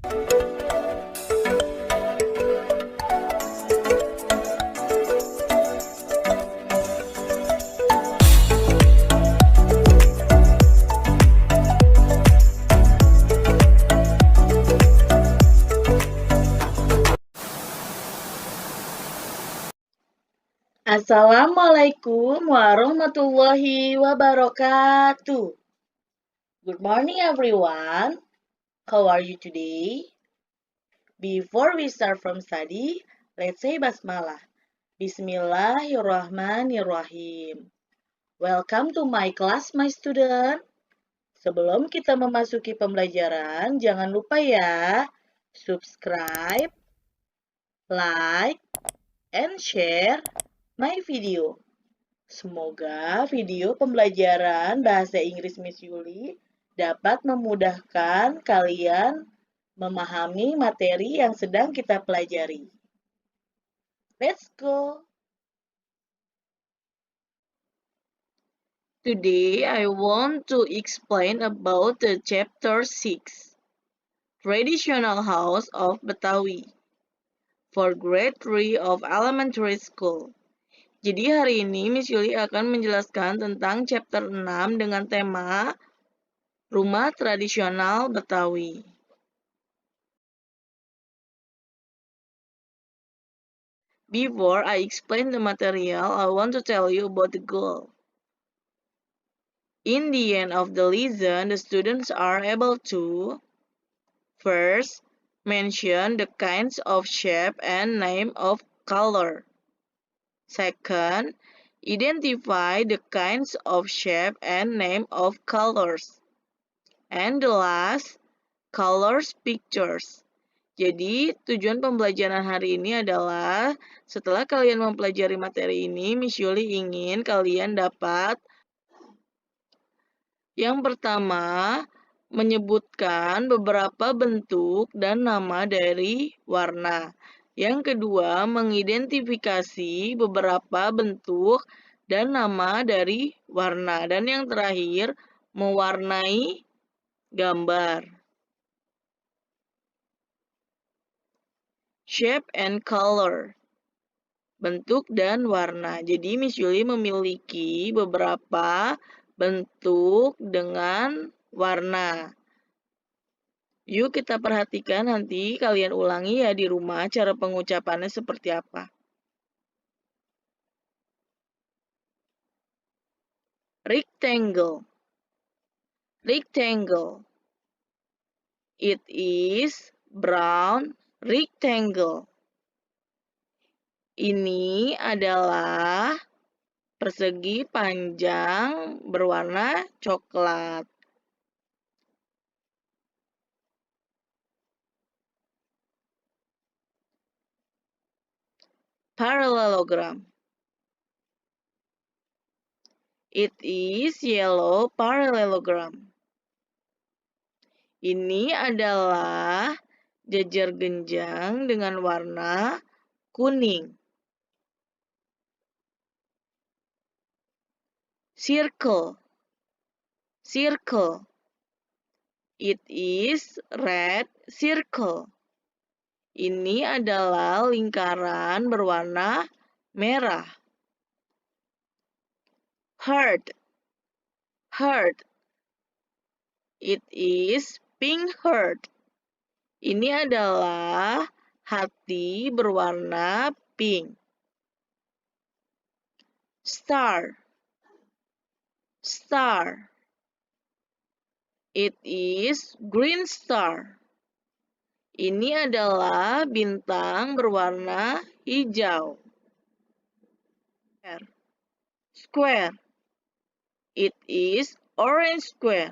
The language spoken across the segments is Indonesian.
Assalamualaikum warahmatullahi wabarakatuh. Good morning, everyone. How are you today? Before we start from study, let's say basmalah. Bismillahirrahmanirrahim. Welcome to my class, my student. Sebelum kita memasuki pembelajaran, jangan lupa ya, subscribe, like, and share my video. Semoga video pembelajaran bahasa Inggris Miss Yuli dapat memudahkan kalian memahami materi yang sedang kita pelajari. Let's go! Today I want to explain about the chapter 6, Traditional House of Betawi, for grade 3 of elementary school. Jadi hari ini Miss Yuli akan menjelaskan tentang chapter 6 dengan tema Rumah Tradisional Betawi. Before I explain the material, I want to tell you about the goal. In the end of the lesson, the students are able to first, mention the kinds of shape and name of color. Second, identify the kinds of shape and name of colors. And the last, colors pictures. Jadi, tujuan pembelajaran hari ini adalah setelah kalian mempelajari materi ini, Miss Yuli ingin kalian dapat yang pertama, menyebutkan beberapa bentuk dan nama dari warna. Yang kedua, mengidentifikasi beberapa bentuk dan nama dari warna. Dan yang terakhir, mewarnai gambar. Shape and color. Bentuk dan warna. Jadi Miss Yuli memiliki beberapa bentuk dengan warna. Yuk kita perhatikan, nanti kalian ulangi ya di rumah cara pengucapannya seperti apa. Rectangle. Rectangle. It is brown rectangle. Ini adalah persegi panjang berwarna coklat. Parallelogram. It is yellow parallelogram. Ini adalah jejer genjang dengan warna kuning. Circle. Circle. It is red circle. Ini adalah lingkaran berwarna merah. Heart. Heart. It is pink heart. Ini adalah hati berwarna pink. Star. Star. It is green star. Ini adalah bintang berwarna hijau. Square. Square. It is orange square.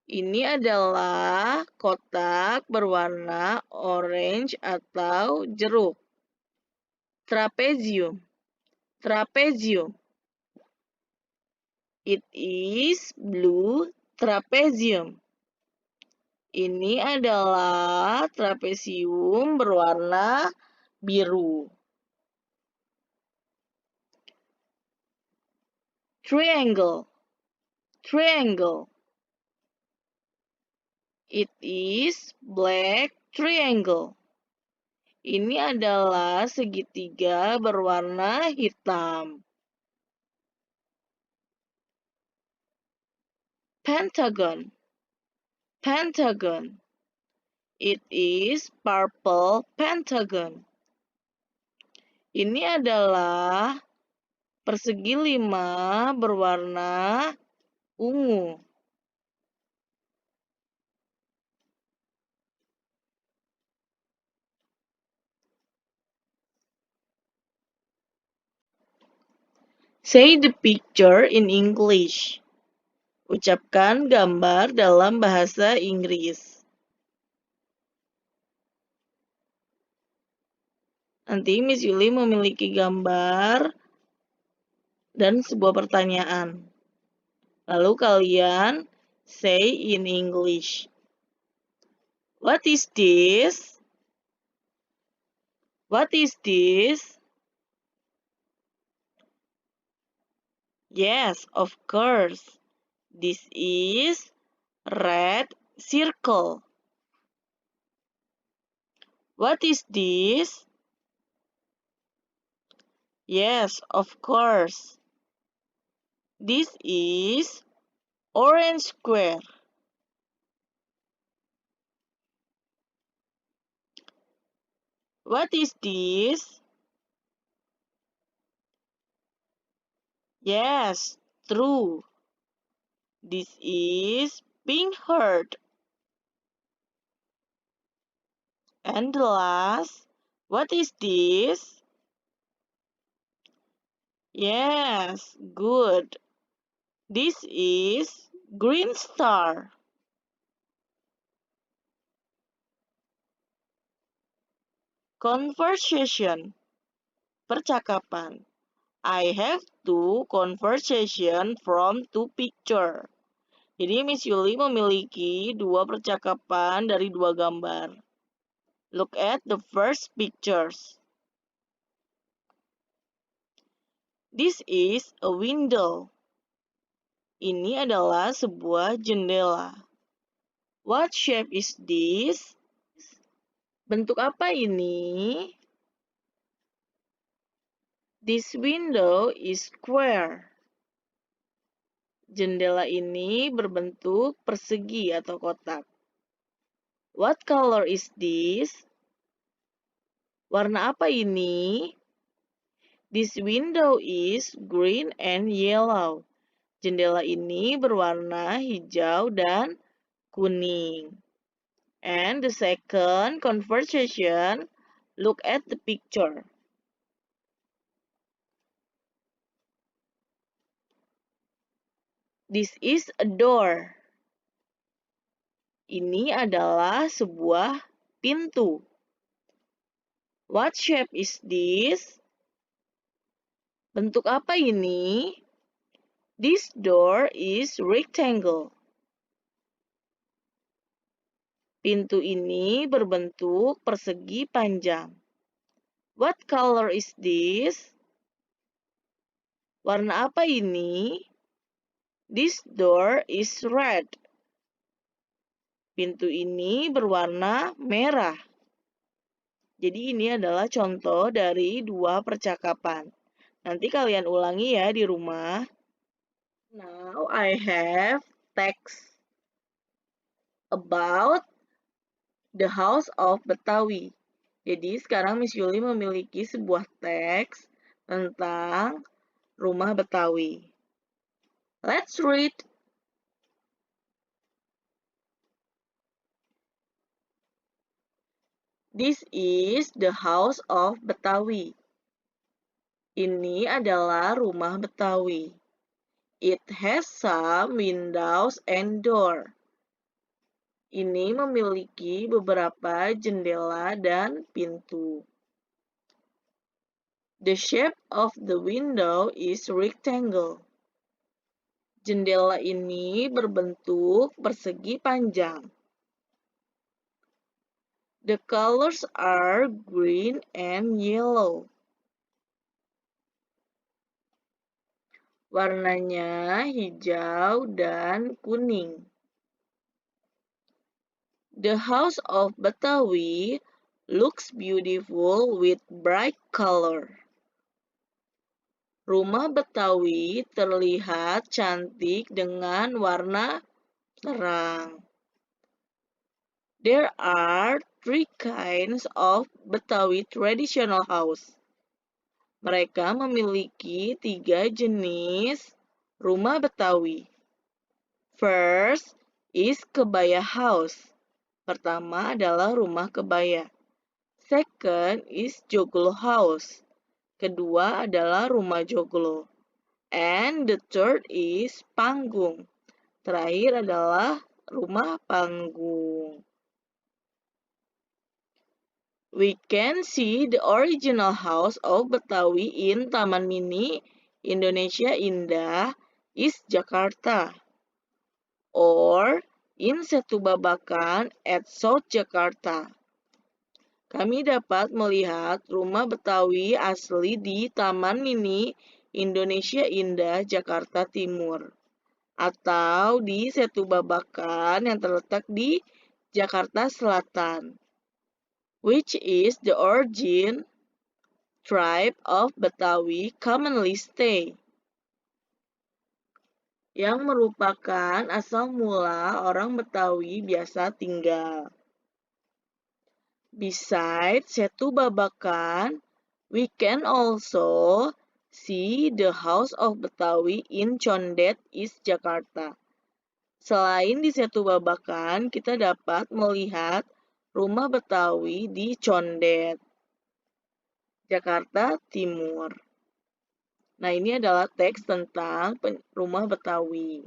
Ini adalah kotak berwarna orange atau jeruk. Trapezium. Trapezium. It is blue trapezium. Ini adalah trapesium berwarna biru. Triangle. Triangle. It is black triangle. Ini adalah segitiga berwarna hitam. Pentagon. Pentagon. It is purple pentagon. Ini adalah persegi 5 berwarna ungu. Say the picture in English. Ucapkan gambar dalam bahasa Inggris. Nanti Miss Yuli memiliki gambar dan sebuah pertanyaan. Lalu kalian say in English. What is this? What is this? Yes, of course. This is red circle. What is this? Yes, of course. This is orange square. What is this? Yes, true. This is pink heart. And the last, what is this? Yes, good. This is green star. Conversation. Percakapan. I have two conversation from two picture. Jadi Miss Yuli memiliki dua percakapan dari dua gambar. Look at the first pictures. This is a window. Ini adalah sebuah jendela. What shape is this? Bentuk apa ini? This window is square. Jendela ini berbentuk persegi atau kotak. What color is this? Warna apa ini? This window is green and yellow. Jendela ini berwarna hijau dan kuning. And the second conversation, look at the picture. This is a door. Ini adalah sebuah pintu. What shape is this? Bentuk apa ini? This door is rectangle. Pintu ini berbentuk persegi panjang. What color is this? Warna apa ini? This door is red. Pintu ini berwarna merah. Jadi ini adalah contoh dari dua percakapan. Nanti kalian ulangi ya di rumah. Now I have text about the house of Betawi. Jadi sekarang Miss Yuli memiliki sebuah teks tentang rumah Betawi. Let's read. This is the house of Betawi. Ini adalah rumah Betawi. It has some windows and door. Ini memiliki beberapa jendela dan pintu. The shape of the window is rectangle. Jendela ini berbentuk persegi panjang. The colors are green and yellow. Warnanya hijau dan kuning. The house of Betawi looks beautiful with bright color. Rumah Betawi terlihat cantik dengan warna terang. There are 3 kinds of Betawi traditional house. Mereka memiliki 3 jenis rumah Betawi. First is kebaya house. Pertama adalah rumah kebaya. Second is joglo house. Kedua adalah rumah joglo. And the third is panggung. Terakhir adalah rumah panggung. We can see the original house of Betawi in Taman Mini Indonesia Indah, East Jakarta, or in Setu Babakan at South Jakarta. Kami dapat melihat rumah Betawi asli di Taman Mini Indonesia Indah, Jakarta Timur, atau di Setu Babakan yang terletak di Jakarta Selatan, which is the origin tribe of Betawi commonly stay, yang merupakan asal mula orang Betawi biasa tinggal. Besides Setu Babakan, we can also see the house of Betawi in Condet, East Jakarta. Selain di Setu Babakan, kita dapat melihat rumah Betawi di Condet, Jakarta Timur. Nah, ini adalah teks tentang rumah Betawi.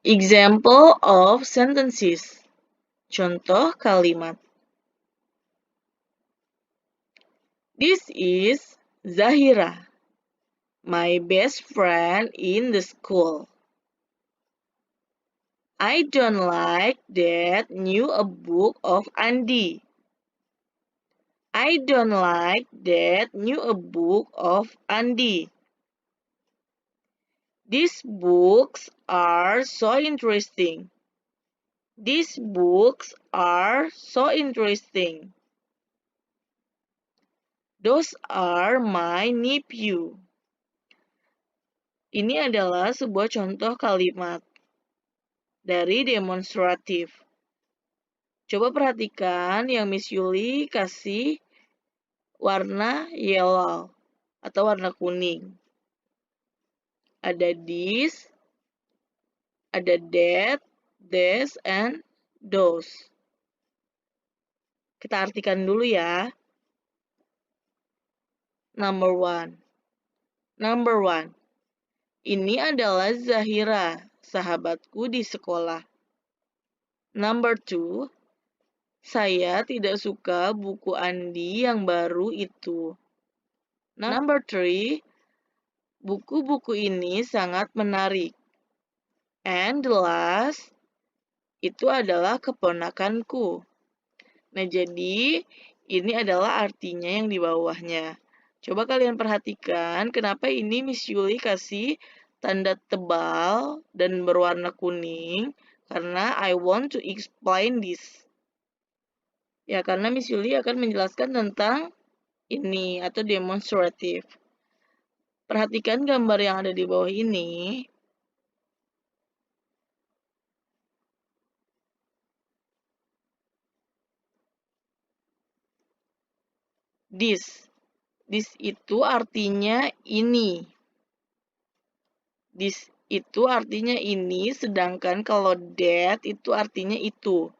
Example of sentences. Contoh kalimat. This is Zahira, my best friend in the school. I don't like that new book of Andy. I don't like that new book of Andy. These books are so interesting. These books are so interesting. Those are my nephew. Ini adalah sebuah contoh kalimat dari demonstratif. Coba perhatikan yang Miss Yuli kasih warna yellow atau warna kuning. Ada this, ada that, this, and those. Kita artikan dulu ya. Number one. Ini adalah Zahira, sahabatku di sekolah. Number two. Saya tidak suka buku Andi yang baru itu. Number three. Buku-buku ini sangat menarik. And the last, itu adalah keponakanku. Nah, jadi ini adalah artinya yang di bawahnya. Coba kalian perhatikan kenapa ini Miss Yuli kasih tanda tebal dan berwarna kuning. Karena I want to explain this. Ya, karena Miss Yuli akan menjelaskan tentang ini atau demonstratif. Perhatikan gambar yang ada di bawah ini. This itu artinya ini. This itu artinya ini, sedangkan kalau that itu artinya itu.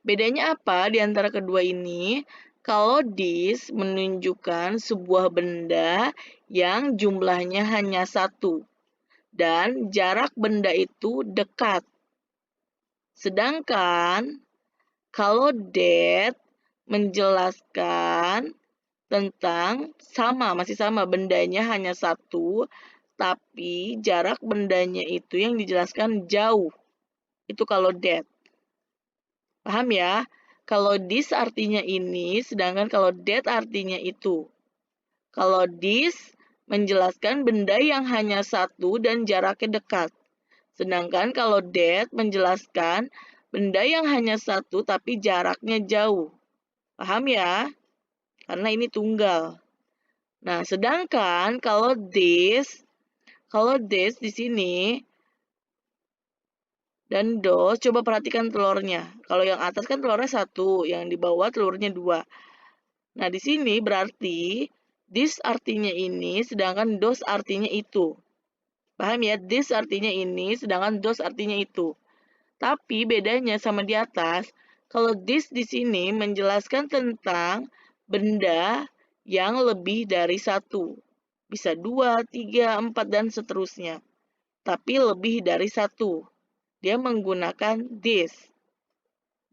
Bedanya apa di antara kedua ini? Kalau this menunjukkan sebuah benda yang jumlahnya hanya satu dan jarak benda itu dekat. Sedangkan kalau that menjelaskan tentang masih sama bendanya hanya satu, tapi jarak bendanya itu yang dijelaskan jauh. Itu kalau that. Paham ya? Kalau this artinya ini, sedangkan kalau that artinya itu. Kalau this menjelaskan benda yang hanya satu dan jaraknya dekat. Sedangkan kalau that menjelaskan benda yang hanya satu tapi jaraknya jauh. Paham ya? Karena ini tunggal. Nah, sedangkan kalau this di sini dan those, coba perhatikan telurnya. Kalau yang atas kan telurnya satu, yang di bawah telurnya dua. Nah, di sini berarti this artinya ini, sedangkan those artinya itu. Paham ya? This artinya ini, sedangkan those artinya itu. Tapi bedanya sama di atas, kalau this di sini menjelaskan tentang benda yang lebih dari satu. Bisa 2, 3, 4, dan seterusnya. Tapi lebih dari satu. Dia menggunakan this.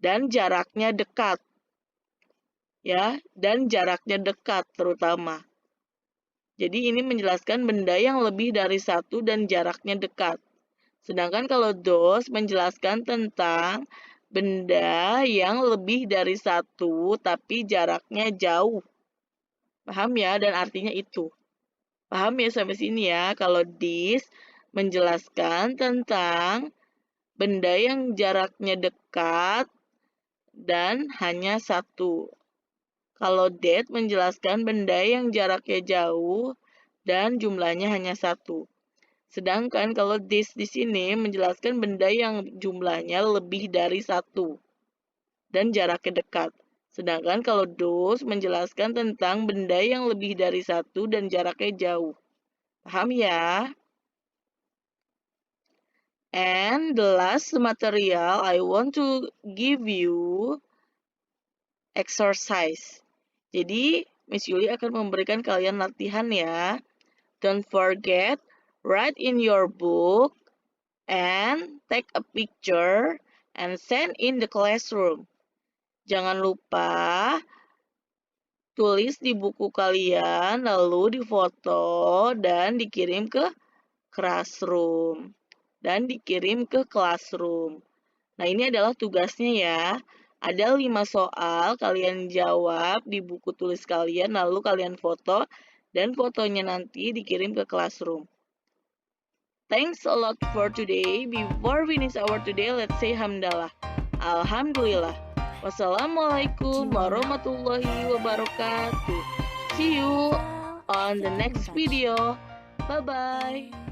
Dan jaraknya dekat. Ya, dan jaraknya dekat terutama. Jadi ini menjelaskan benda yang lebih dari satu dan jaraknya dekat. Sedangkan kalau those menjelaskan tentang benda yang lebih dari satu tapi jaraknya jauh. Paham ya? Dan artinya itu. Paham ya sampai sini ya? Kalau this menjelaskan tentang benda yang jaraknya dekat dan hanya satu. Kalau that menjelaskan benda yang jaraknya jauh dan jumlahnya hanya satu. Sedangkan kalau this di sini menjelaskan benda yang jumlahnya lebih dari satu dan jaraknya dekat. Sedangkan kalau those menjelaskan tentang benda yang lebih dari satu dan jaraknya jauh. Paham ya? And the last material I want to give you exercise. Jadi, Miss Yuli akan memberikan kalian latihan ya. Don't forget, write in your book and take a picture and send in the classroom. Jangan lupa tulis di buku kalian, lalu difoto dan dikirim ke classroom. Nah, ini adalah tugasnya ya. Ada 5 soal, kalian jawab di buku tulis kalian, lalu kalian foto, dan fotonya nanti dikirim ke classroom. Thanks a lot for today. Before we finish our today, let's say hamdalah. Alhamdulillah. Wassalamualaikum warahmatullahi wabarakatuh. See you on the next video. Bye-bye.